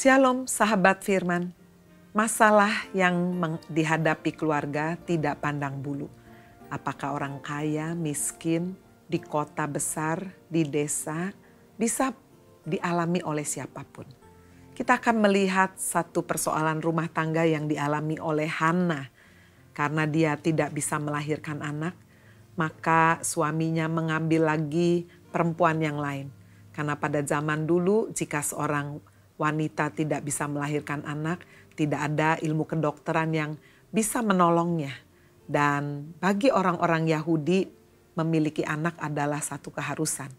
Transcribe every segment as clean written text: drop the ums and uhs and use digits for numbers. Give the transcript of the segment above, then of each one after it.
Shalom sahabat firman. Masalah yang dihadapi keluarga tidak pandang bulu. Apakah orang kaya, miskin, di kota besar, di desa, bisa dialami oleh siapapun. Kita akan melihat satu persoalan rumah tangga yang dialami oleh Hana. Karena dia tidak bisa melahirkan anak, maka suaminya mengambil lagi perempuan yang lain. Karena pada zaman dulu jika seorang wanita tidak bisa melahirkan anak, tidak ada ilmu kedokteran yang bisa menolongnya. Dan bagi orang-orang Yahudi, memiliki anak adalah satu keharusan.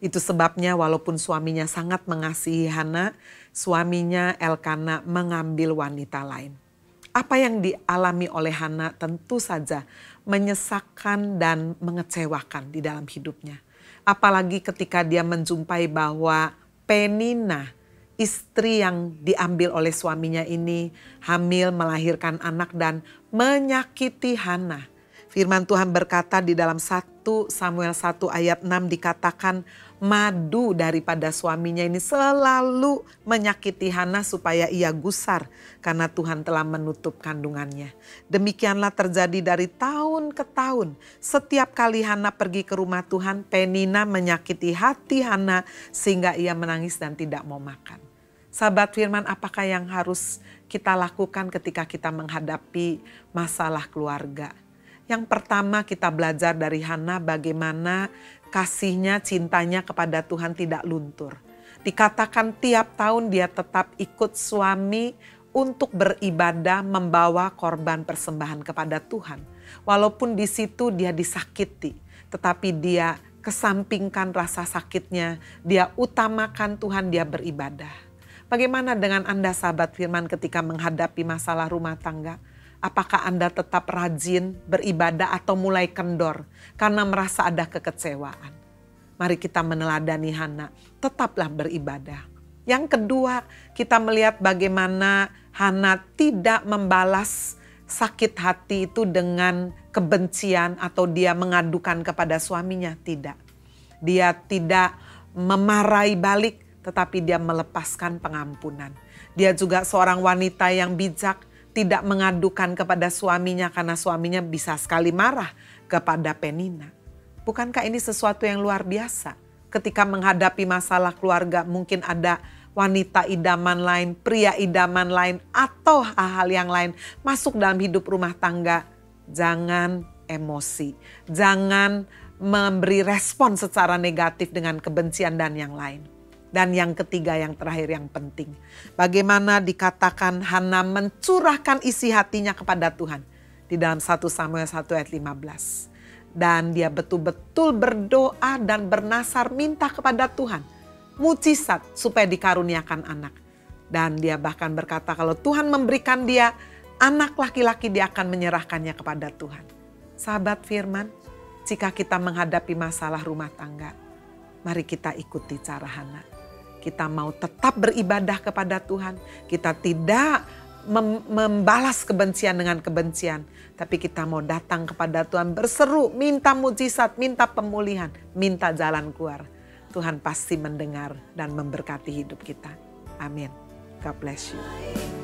Itu sebabnya walaupun suaminya sangat mengasihi Hana, suaminya Elkana mengambil wanita lain. Apa yang dialami oleh Hana tentu saja menyesakkan dan mengecewakan di dalam hidupnya. Apalagi ketika dia menjumpai bahwa Penina, istri yang diambil oleh suaminya ini hamil, melahirkan anak dan menyakiti Hana. Firman Tuhan berkata di dalam 1 Samuel 1 ayat 6 dikatakan madu daripada suaminya ini selalu menyakiti Hana supaya ia gusar karena Tuhan telah menutup kandungannya. Demikianlah terjadi dari tahun ke tahun. Setiap kali Hana pergi ke rumah Tuhan, Penina menyakiti hati Hana sehingga ia menangis dan tidak mau makan. Sahabat firman, apakah yang harus kita lakukan ketika kita menghadapi masalah keluarga? Yang pertama kita belajar dari Hana bagaimana kasihnya, cintanya kepada Tuhan tidak luntur. Dikatakan tiap tahun dia tetap ikut suami untuk beribadah membawa korban persembahan kepada Tuhan. Walaupun di situ dia disakiti, tetapi dia kesampingkan rasa sakitnya, dia utamakan Tuhan, dia beribadah. Bagaimana dengan Anda sahabat firman ketika menghadapi masalah rumah tangga? Apakah Anda tetap rajin beribadah atau mulai kendor karena merasa ada kekecewaan? Mari kita meneladani Hana, tetaplah beribadah. Yang kedua, kita melihat bagaimana Hana tidak membalas sakit hati itu dengan kebencian atau dia mengadukan kepada suaminya, tidak. Dia tidak memarahi balik, tetapi dia melepaskan pengampunan. Dia juga seorang wanita yang bijak, tidak mengadukan kepada suaminya karena suaminya bisa sekali marah kepada Penina. Bukankah ini sesuatu yang luar biasa? Ketika menghadapi masalah keluarga mungkin ada wanita idaman lain, pria idaman lain atau hal-hal yang lain masuk dalam hidup rumah tangga. Jangan emosi, jangan memberi respon secara negatif dengan kebencian dan yang lain. Dan yang ketiga, yang terakhir, yang penting. Bagaimana dikatakan Hana mencurahkan isi hatinya kepada Tuhan. Di dalam 1 Samuel 1 ayat 15. Dan dia betul-betul berdoa dan bernasar minta kepada Tuhan. Mujizat supaya dikaruniakan anak. Dan dia bahkan berkata kalau Tuhan memberikan dia anak laki-laki, dia akan menyerahkannya kepada Tuhan. Sahabat firman, jika kita menghadapi masalah rumah tangga, mari kita ikuti cara Hana. Kita mau tetap beribadah kepada Tuhan. Kita tidak membalas kebencian dengan kebencian. Tapi kita mau datang kepada Tuhan berseru, minta mujizat, minta pemulihan, minta jalan keluar. Tuhan pasti mendengar dan memberkati hidup kita. Amin. God bless you.